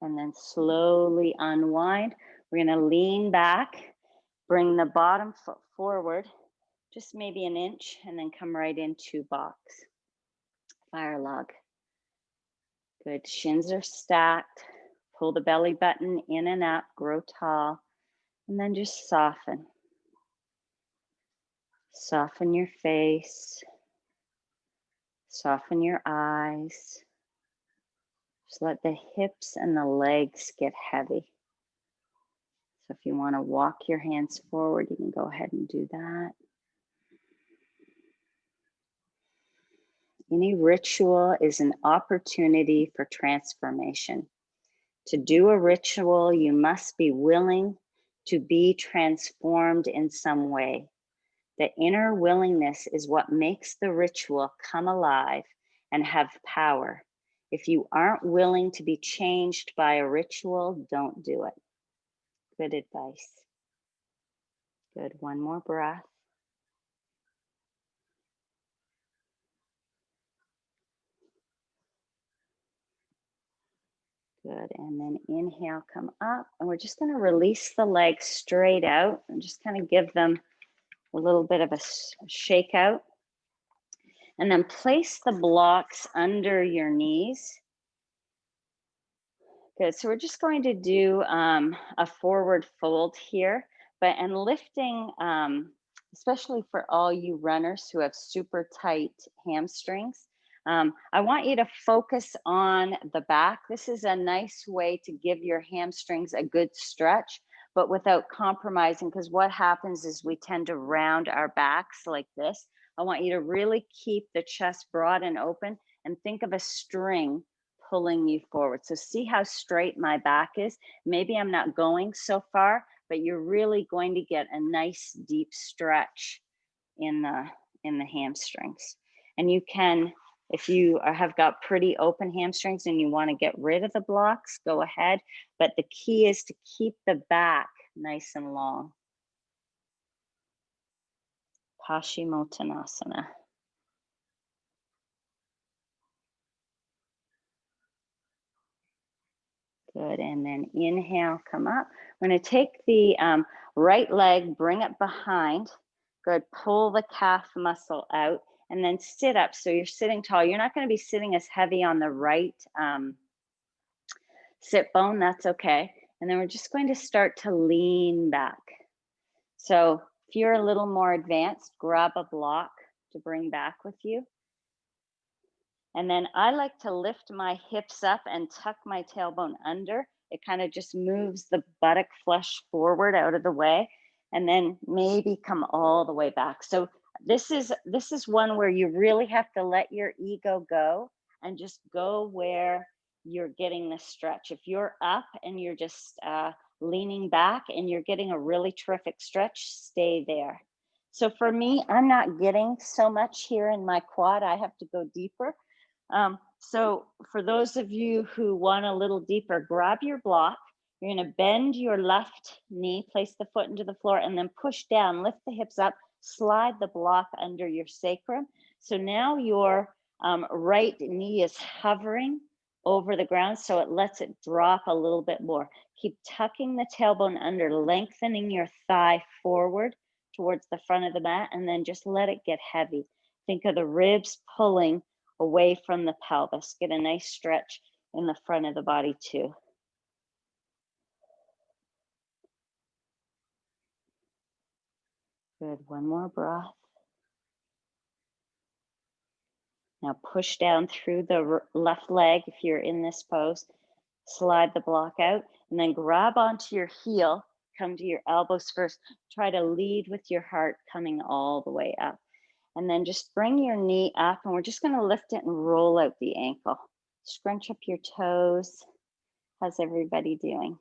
S1: And then slowly unwind. We're going to lean back, bring the bottom foot forward, just maybe an inch, and then come right into box. Fire log. Good. Shins are stacked. Pull the belly button in and up, grow tall, and then just soften. Soften your face. Soften your eyes. Just let the hips and the legs get heavy. So if you want to walk your hands forward, you can go ahead and do that. Any ritual is an opportunity for transformation. To do a ritual, you must be willing to be transformed in some way. The inner willingness is what makes the ritual come alive and have power. If you aren't willing to be changed by a ritual, don't do it. Good advice. Good. One more breath. Good. And then inhale, come up. And we're just going to release the legs straight out and just kind of give them a little bit of a shake out. And then place the blocks under your knees. Good. So we're just going to do a forward fold here, and lifting, especially for all you runners who have super tight hamstrings. I want you to focus on the back. This is a nice way to give your hamstrings a good stretch, but without compromising, because what happens is we tend to round our backs like this. I want you to really keep the chest broad and open and think of a string pulling you forward. So see how straight my back is. Maybe I'm not going so far, but you're really going to get a nice deep stretch in the hamstrings. And you can, if you have got pretty open hamstrings and you want to get rid of the blocks, go ahead. But the key is to keep the back nice and long. Paschimottanasana. Good, and then inhale, come up. We're gonna take the right leg, bring it behind. Good, pull the calf muscle out and then sit up. So you're sitting tall. You're not gonna be sitting as heavy on the right sit bone, that's okay. And then we're just going to start to lean back. So if you're a little more advanced, grab a block to bring back with you. And then I like to lift my hips up and tuck my tailbone under. It kind of just moves the buttock flesh forward out of the way, and then maybe come all the way back. So this is one where you really have to let your ego go and just go where you're getting the stretch. If you're up and you're just leaning back and you're getting a really terrific stretch, stay there. So for me, I'm not getting so much here in my quad. I have to go deeper. So for those of you who want a little deeper, grab your block. You're going to bend your left knee, place the foot into the floor, and then push down, lift the hips up, slide the block under your sacrum. So now your right knee is hovering over the ground, so it lets it drop a little bit more. Keep tucking the tailbone under, lengthening your thigh forward towards the front of the mat, and then just let it get heavy. Think of the ribs pulling away from the pelvis. Get a nice stretch in the front of the body too. Good, one more breath. Now push down through the left leg if you're in this pose. Slide the block out and then grab onto your heel. Come to your elbows first. Try to lead with your heart coming all the way up. And then just bring your knee up and we're just going to lift it and roll out the ankle. Scrunch up your toes. How's everybody doing?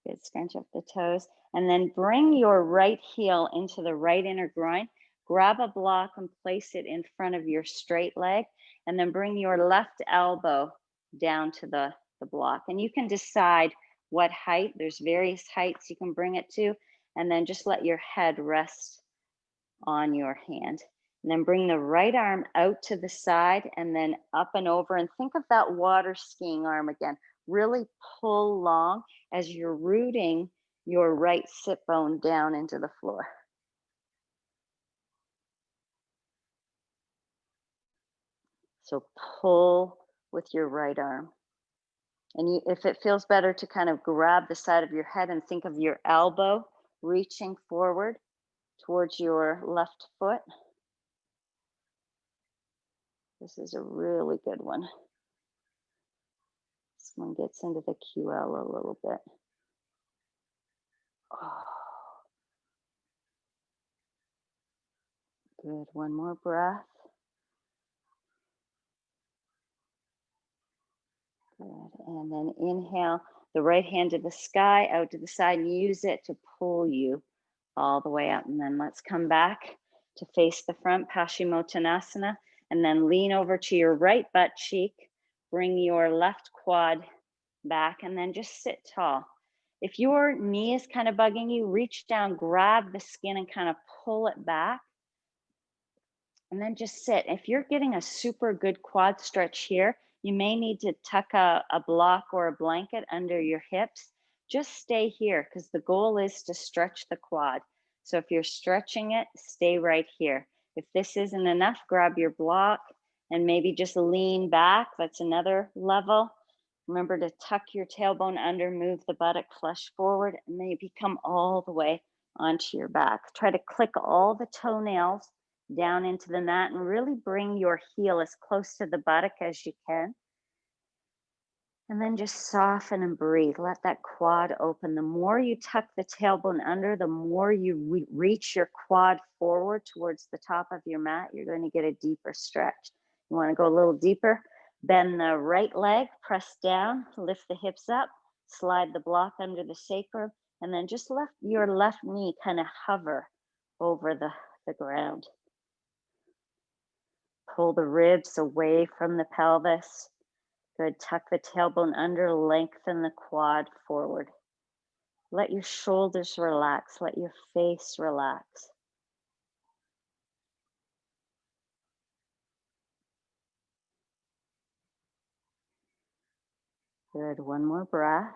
S1: Good, scrunch up the toes. And then bring your right heel into the right inner groin. Grab a block and place it in front of your straight leg. And then bring your left elbow down to the block. And you can decide what height. There's various heights you can bring it to. And then just let your head rest on your hand. And then bring the right arm out to the side and then up and over. And think of that water skiing arm again. Really pull long as you're rooting your right sit bone down into the floor. So pull with your right arm. And if it feels better to kind of grab the side of your head and think of your elbow reaching forward towards your left foot. This is a really good one. This one gets into the QL a little bit. Oh. Good, one more breath. Good. And then inhale the right hand to the sky, out to the side, and use it to pull you all the way up. And then let's come back to face the front, Paschimottanasana, and then lean over to your right butt cheek. Bring your left quad back, and then just sit tall. If your knee is kind of bugging you, reach down, grab the skin, and kind of pull it back. And then just sit. If you're getting a super good quad stretch here, you may need to tuck a block or a blanket under your hips. Just stay here because the goal is to stretch the quad. So if you're stretching it, stay right here. If this isn't enough, grab your block and maybe just lean back. That's another level. Remember to tuck your tailbone under, move the buttock flush forward, and maybe come all the way onto your back. Try to click all the toenails down into the mat and really bring your heel as close to the buttock as you can. And then just soften and breathe. Let that quad open. The more you tuck the tailbone under, the more you reach your quad forward towards the top of your mat, you're going to get a deeper stretch. You want to go a little deeper. Bend the right leg, press down, lift the hips up, slide the block under the sacrum, and then just let your left knee kind of hover over the ground. Pull the ribs away from the pelvis. Good. Tuck the tailbone under, lengthen the quad forward. Let your shoulders relax. Let your face relax. Good. One more breath.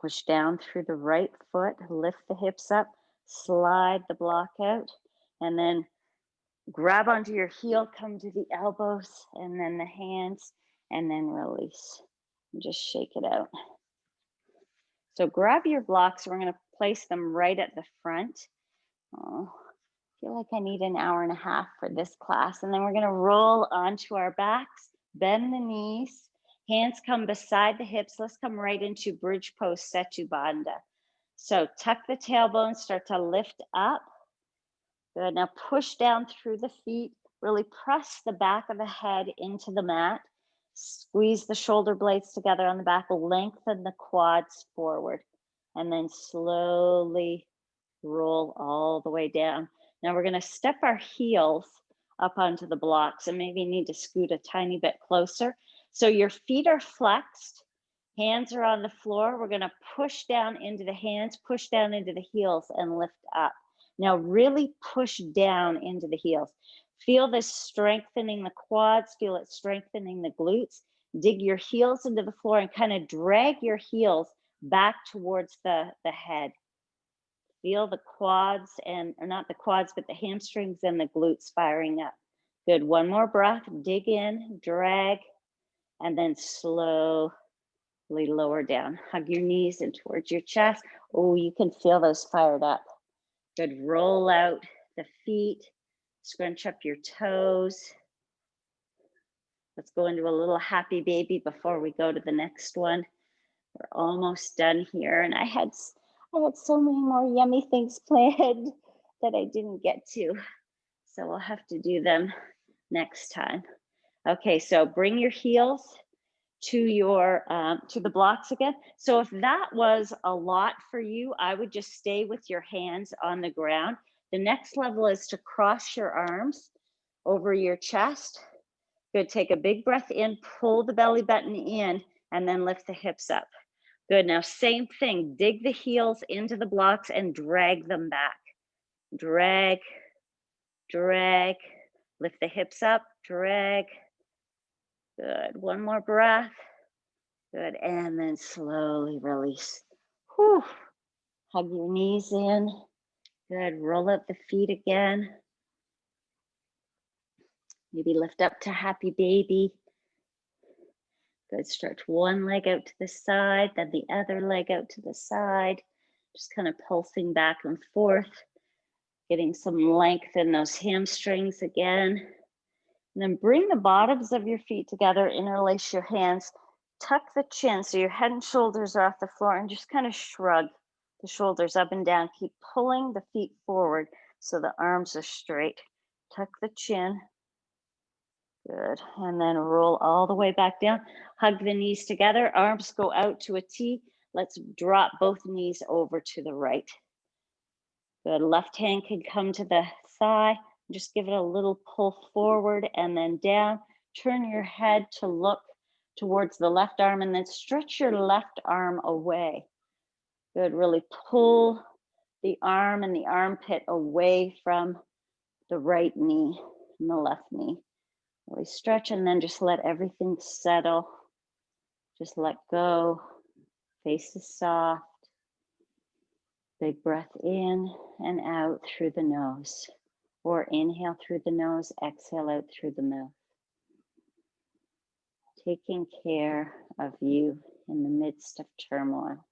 S1: Push down through the right foot, lift the hips up, slide the block out, and then grab onto your heel, come to the elbows, and then the hands, and then release. And just shake it out. So grab your blocks. We're going to place them right at the front. Oh, I feel like I need an hour and a half for this class. And then we're going to roll onto our backs, bend the knees, hands come beside the hips. Let's come right into bridge pose, Setu Bandha. So tuck the tailbone, start to lift up. Good. Now push down through the feet. Really press the back of the head into the mat. Squeeze the shoulder blades together on the back. Lengthen the quads forward. And then slowly roll all the way down. Now we're going to step our heels up onto the blocks and maybe need to scoot a tiny bit closer. So your feet are flexed. Hands are on the floor. We're going to push down into the hands, push down into the heels, and lift up. Now really push down into the heels. Feel this strengthening the quads, feel it strengthening the glutes. Dig your heels into the floor and kind of drag your heels back towards the head. Feel the quads and, or not the quads, but the hamstrings and the glutes firing up. Good, one more breath, dig in, drag, and then slowly lower down. Hug your knees in towards your chest. Oh, you can feel those fired up. Good, roll out the feet, scrunch up your toes. Let's go into a little happy baby before we go to the next one. We're almost done here. And I had so many more yummy things planned that I didn't get to. So we'll have to do them next time. Okay, so bring your heels to your to the blocks again. So if that was a lot for you, I would just stay with your hands on the ground. The next level is to cross your arms over your chest. Good, take a big breath in, pull the belly button in, and then lift the hips up. Good, now same thing, dig the heels into the blocks and drag them back. Drag, drag, lift the hips up, drag. Good, one more breath. Good, and then slowly release. Whew. Hug your knees in. Good, roll up the feet again. Maybe lift up to happy baby. Good, stretch one leg out to the side, then the other leg out to the side. Just kind of pulsing back and forth, getting some length in those hamstrings again. And then bring the bottoms of your feet together, interlace your hands, tuck the chin so your head and shoulders are off the floor, and just kind of shrug the shoulders up and down. Keep pulling the feet forward so the arms are straight. Tuck the chin. Good. And then roll all the way back down. Hug the knees together. Arms go out to a T. Let's drop both knees over to the right. Good. Left hand can come to the thigh. Just give it a little pull forward and then down. Turn your head to look towards the left arm and then stretch your left arm away. Good. Really pull the arm and the armpit away from the right knee and the left knee. Really stretch and then just let everything settle. Just let go. Face is soft. Big breath in and out through the nose. Or inhale through the nose, exhale out through the mouth. Taking care of you in the midst of turmoil.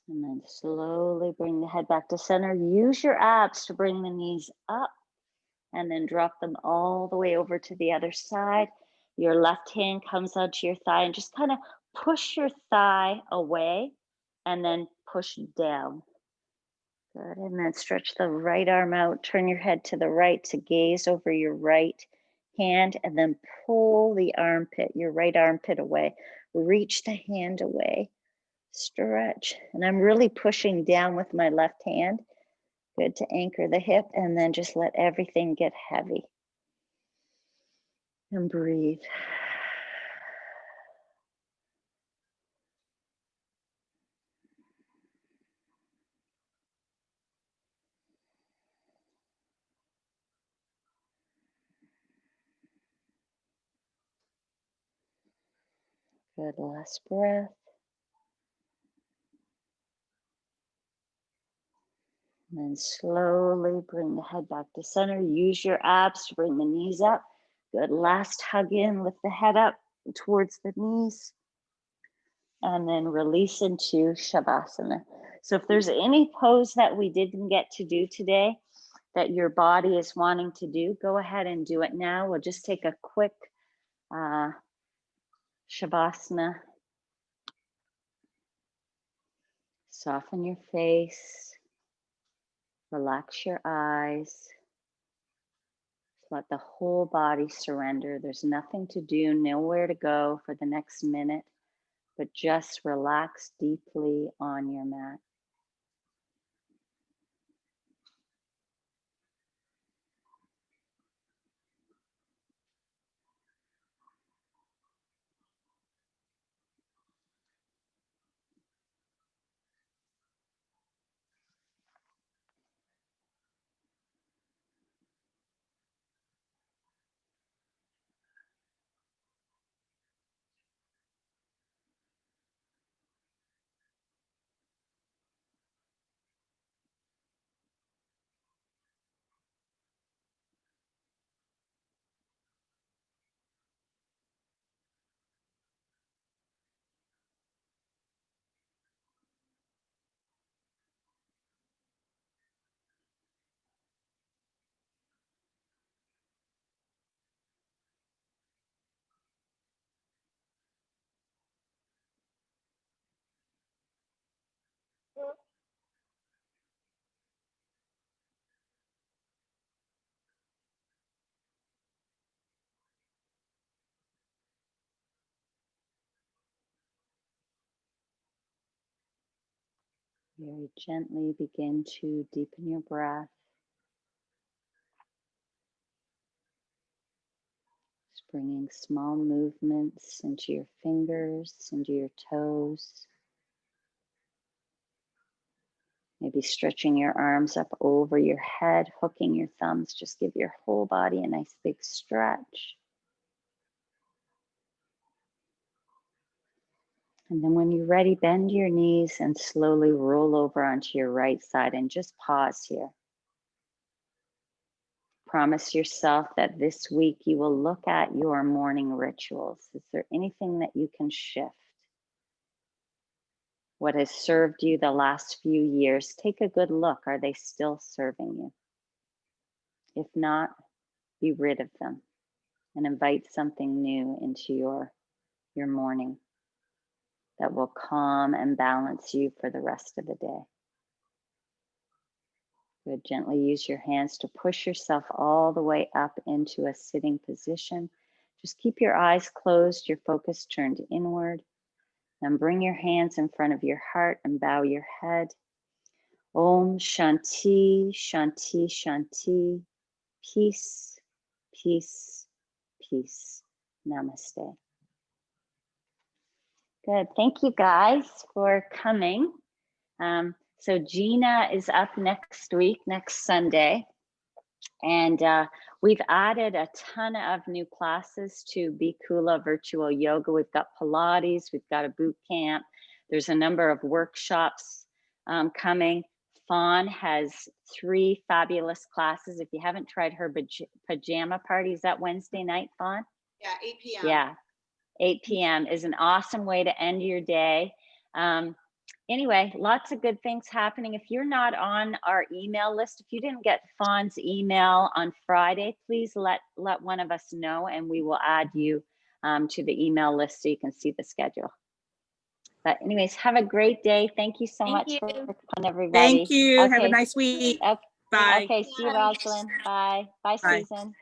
S1: And then slowly bring the head back to center. Use your abs to bring the knees up and then drop them all the way over to the other side. Your left hand comes onto your thigh and just kind of push your thigh away and then push down. Good. And then stretch the right arm out. Turn your head to the right to gaze over your right hand and then pull the armpit, your right armpit away. Reach the hand away. Stretch. And I'm really pushing down with my left hand. Good, to anchor the hip and then just let everything get heavy. And breathe. Good, last breath. And then slowly bring the head back to center. Use your abs to bring the knees up. Good, last hug in, lift the head up towards the knees. And then release into Shavasana. So if there's any pose that we didn't get to do today that your body is wanting to do, go ahead and do it now. We'll just take a quick Shavasana. Soften your face. Relax your eyes. Let the whole body surrender. There's nothing to do, nowhere to go for the next minute, but just relax deeply on your mat. Very gently begin to deepen your breath. Just bringing small movements into your fingers, into your toes. Maybe stretching your arms up over your head, hooking your thumbs. Just give your whole body a nice big stretch. And then when you're ready, bend your knees and slowly roll over onto your right side and just pause here. Promise yourself that this week you will look at your morning rituals. Is there anything that you can shift? What has served you the last few years? Take a good look. Are they still serving you? If not, be rid of them and invite something new into your morning. that will calm and balance you for the rest of the day. Good. Gently use your hands to push yourself all the way up into a sitting position. Just keep your eyes closed, your focus turned inward. Then bring your hands in front of your heart and bow your head. Om Shanti, Shanti, Shanti. Peace, peace, peace. Namaste. Good. Thank you guys for coming. So Gina is up next week, next Sunday. And we've added a ton of new classes to Bikula Virtual Yoga. We've got Pilates, we've got a boot camp. There's a number of workshops coming. Fawn has 3 fabulous classes. If you haven't tried her pajama party, is that Wednesday night, Fawn?
S2: Yeah, 8 p.m.
S1: Yeah, 8 p.m. is an awesome way to end your day. Anyway, lots of good things happening. If you're not on our email list, if you didn't get Fawn's email on Friday, please let one of us know and we will add you to the email list so you can see the schedule. But anyways, have a great day. Thank you so much for coming, everybody.
S3: Thank you. Okay. Have a nice week.
S1: Okay.
S3: Bye.
S1: Okay, see you, Rosalind. Bye. Bye,
S3: Bye.
S1: Susan.